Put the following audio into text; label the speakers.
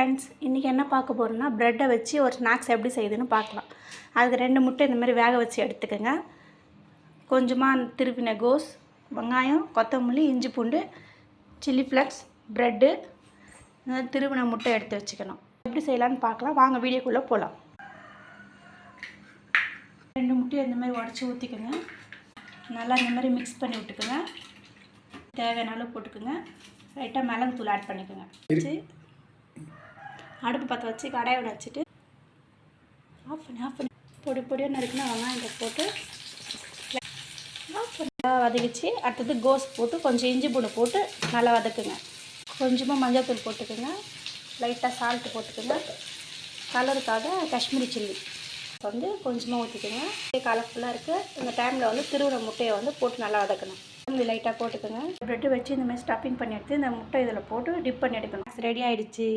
Speaker 1: Friends, இன்றைக்கி என்ன பார்க்க போகிறோன்னா ப்ரெட்டை வச்சு ஒரு ஸ்நாக்ஸ் எப்படி செய்யுதுன்னு பார்க்கலாம். அதுக்கு 2 முட்டை இந்த மாதிரி வேக வச்சு எடுத்துக்கோங்க. கொஞ்சமாக திருப்பின கோஸ், வெங்காயம், கொத்தமல்லி, இஞ்சி பூண்டு, சில்லி ஃப்ளக்ஸ், ப்ரெட்டு, திருவின முட்டை எடுத்து வச்சுக்கணும். எப்படி செய்யலான்னு பார்க்கலாம். வாங்க வீடியோக்குள்ளே போகலாம். 2 முட்டையை இந்த மாதிரி உடச்சி ஊற்றிக்கோங்க. நல்லா இந்த மாதிரி மிக்ஸ் பண்ணி விட்டுக்குங்க. தேவையான அளவு போட்டுக்குங்க. லைட்டாக மிளகுத்தூள் ஆட் பண்ணிக்கோங்க. வச்சு அடுப்பு பற்ற வச்சு கடாயை வச்சுட்டு ஆஃப் பண்ணி பொடியாக நறுக்குன்னா வெங்காயத்தை போட்டு வதக்கிச்சு. அடுத்தது கோஸ் போட்டு கொஞ்சம் இஞ்சி பூண்டு போட்டு நல்லா வதக்குங்க. கொஞ்சமாக மஞ்சள் தூள் போட்டுக்கோங்க. லைட்டாக சால்ட்டு போட்டுக்கோங்க. கலருக்காக காஷ்மீரி சில்லி கொஞ்சமாக ஊற்றிக்கோங்க. கலர்ஃபுல்லாக இருக்குது. இந்த டைமில் திருவின முட்டையை போட்டு நல்லா வதக்கணும். லைட்டாக போட்டுக்கோங்க. ப்ரெட்டு வச்சு இந்த மாதிரி ஸ்டஃபிங் பண்ணி எடுத்து இந்த முட்டை இதில் போட்டு டிப் பண்ணி எடுக்கணும். ரெடி ஆகிடுச்சு.